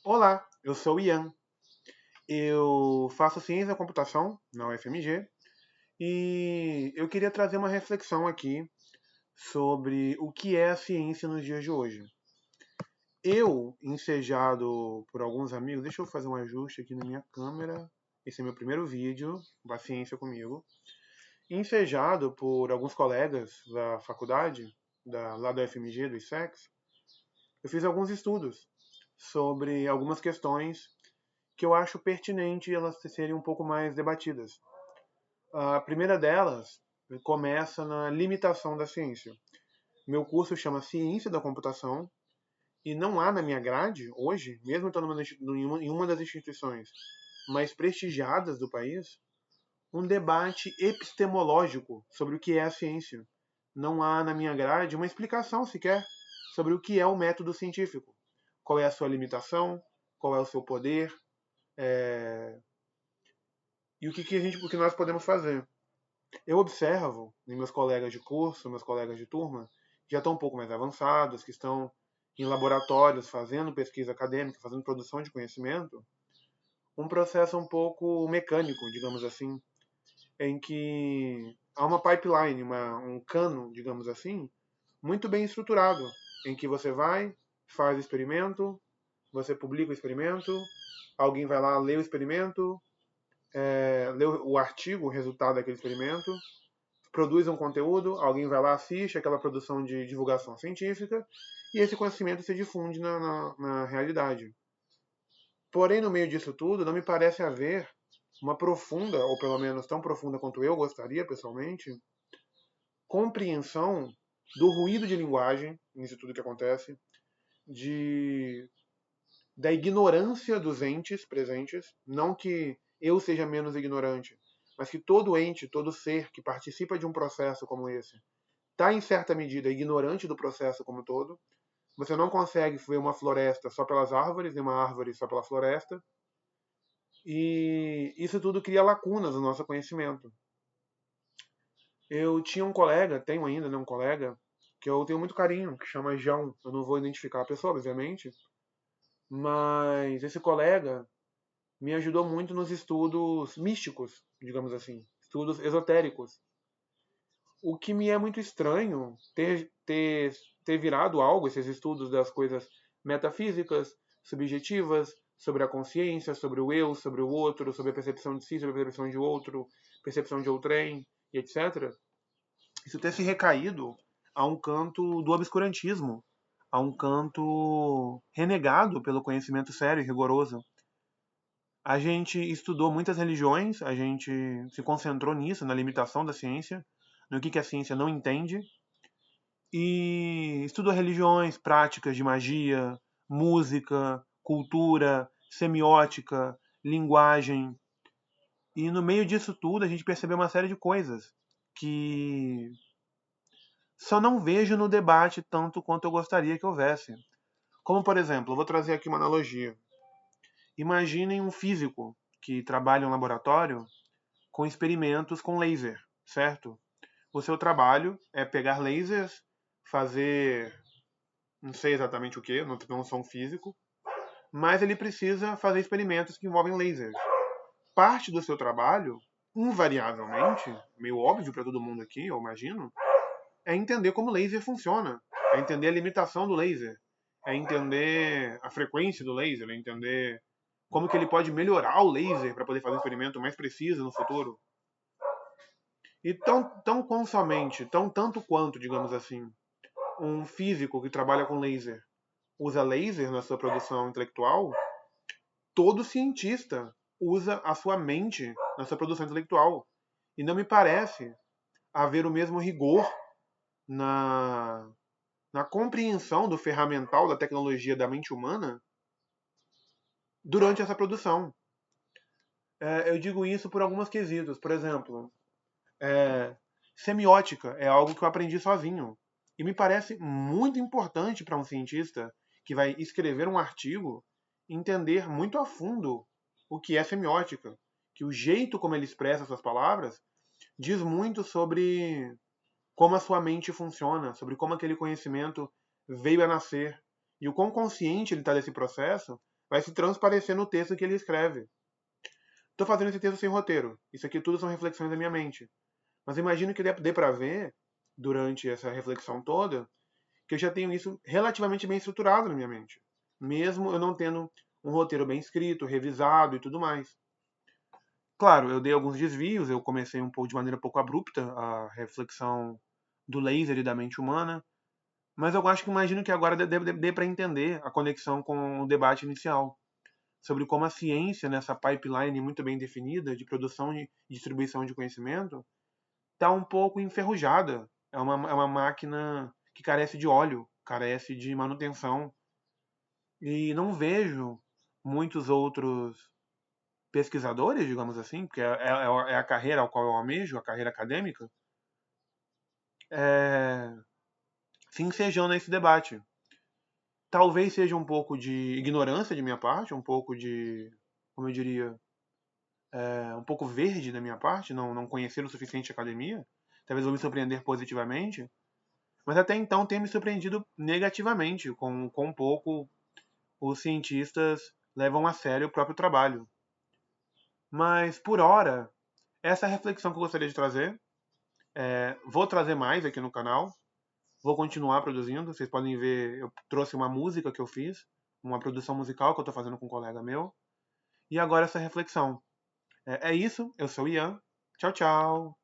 Olá, eu sou o Ian. Eu faço ciência da computação na UFMG e eu queria trazer uma reflexão aqui sobre o que é a ciência nos dias de hoje. Eu, ensejado por alguns amigos, deixa eu fazer um ajuste aqui na minha câmera. Esse é meu primeiro vídeo, paciência comigo. Ensejado por alguns colegas da faculdade, lá da UFMG, do ISEX, eu fiz alguns estudos sobre algumas questões que eu acho pertinente elas serem um pouco mais debatidas. A primeira delas começa na limitação da ciência. Meu curso chama Ciência da Computação e não há na minha grade, hoje, mesmo estando em uma das instituições mais prestigiadas do país, um debate epistemológico sobre o que é a ciência. Não há na minha grade uma explicação sequer sobre o que é o método científico. Qual é a sua limitação, qual é o seu poder, e o que nós podemos fazer. Eu observo em meus colegas de curso, meus colegas de turma, que já estão um pouco mais avançados, que estão em laboratórios fazendo pesquisa acadêmica, fazendo produção de conhecimento, um processo um pouco mecânico, digamos assim, em que há uma pipeline, um cano, digamos assim, muito bem estruturado, em que você vai, faz o experimento, você publica o experimento, alguém vai lá, lê o experimento, lê o artigo, o resultado daquele experimento, produz um conteúdo, alguém vai lá, assiste aquela produção de divulgação científica e esse conhecimento se difunde na realidade. Porém, no meio disso tudo, não me parece haver uma profunda, ou pelo menos tão profunda quanto eu gostaria pessoalmente, compreensão do ruído de linguagem nisso tudo que acontece, de, da ignorância dos entes presentes, não que eu seja menos ignorante, mas que todo ente, todo ser que participa de um processo como esse está, em certa medida, ignorante do processo como um todo. Você não consegue ver uma floresta só pelas árvores, nem uma árvore só pela floresta. E isso tudo cria lacunas no nosso conhecimento. Eu tinha um colega, tenho ainda, né, um colega, que eu tenho muito carinho, que chama João. Eu não vou identificar a pessoa, obviamente, mas esse colega me ajudou muito nos estudos místicos, digamos assim, estudos esotéricos. O que me é muito estranho ter virado algo, esses estudos das coisas metafísicas, subjetivas, sobre a consciência, sobre o eu, sobre o outro, sobre a percepção de si, sobre a percepção de outro, percepção de outrem, e etc. Isso ter se recaído a um canto do obscurantismo, a um canto renegado pelo conhecimento sério e rigoroso. A gente estudou muitas religiões, a gente se concentrou nisso, na limitação da ciência, no que a ciência não entende, e estudou religiões, práticas de magia, música, cultura, semiótica, linguagem. E no meio disso tudo a gente percebeu uma série de coisas que só não vejo no debate tanto quanto eu gostaria que houvesse. Como, por exemplo, eu vou trazer aqui uma analogia. Imaginem um físico que trabalha em um laboratório com experimentos com laser, certo? O seu trabalho é pegar lasers, fazer não sei exatamente o que, não sou um físico, mas ele precisa fazer experimentos que envolvem lasers. Parte do seu trabalho, invariavelmente, meio óbvio para todo mundo aqui, eu imagino, é entender como o laser funciona, é entender a limitação do laser, é entender a frequência do laser, é entender como que ele pode melhorar o laser para poder fazer um experimento mais preciso no futuro. E tão somente, tanto quanto, digamos assim, um físico que trabalha com laser usa laser na sua produção intelectual, todo cientista usa a sua mente na sua produção intelectual. E não me parece haver o mesmo rigor na, na compreensão do ferramental da tecnologia da mente humana durante essa produção. Eu digo isso por alguns quesitos. Por exemplo, semiótica é algo que eu aprendi sozinho. E me parece muito importante para um cientista que vai escrever um artigo entender muito a fundo o que é semiótica. Que o jeito como ele expressa suas palavras diz muito sobre como a sua mente funciona, sobre como aquele conhecimento veio a nascer. E o quão consciente ele está desse processo vai se transparecer no texto que ele escreve. Estou fazendo esse texto sem roteiro. Isso aqui tudo são reflexões da minha mente. Mas imagino que dê para ver, durante essa reflexão toda, que eu já tenho isso relativamente bem estruturado na minha mente. Mesmo eu não tendo um roteiro bem escrito, revisado e tudo mais. Claro, eu dei alguns desvios, eu comecei um pouco de maneira pouco abrupta a reflexão do laser e da mente humana, mas eu acho que imagino que agora dê para entender a conexão com o debate inicial sobre como a ciência, nessa pipeline muito bem definida de produção e distribuição de conhecimento, está um pouco enferrujada. É uma máquina que carece de óleo, carece de manutenção. E não vejo muitos outros pesquisadores, digamos assim, porque é a carreira ao qual eu almejo, a carreira acadêmica, é, se ensejando nesse debate. Talvez seja um pouco de ignorância de minha parte, um pouco de, como eu diria, um pouco verde da minha parte, não conhecer o suficiente a academia. Talvez eu me surpreender positivamente, mas até então tem me surpreendido negativamente com quão pouco os cientistas levam a sério o próprio trabalho. Mas, por hora, essa é a reflexão que eu gostaria de trazer. Vou trazer mais aqui no canal. Vou continuar produzindo. Vocês podem ver, eu trouxe uma música que eu fiz, uma produção musical que eu estou fazendo com um colega meu. E agora essa reflexão. É isso, eu sou o Ian. Tchau, tchau.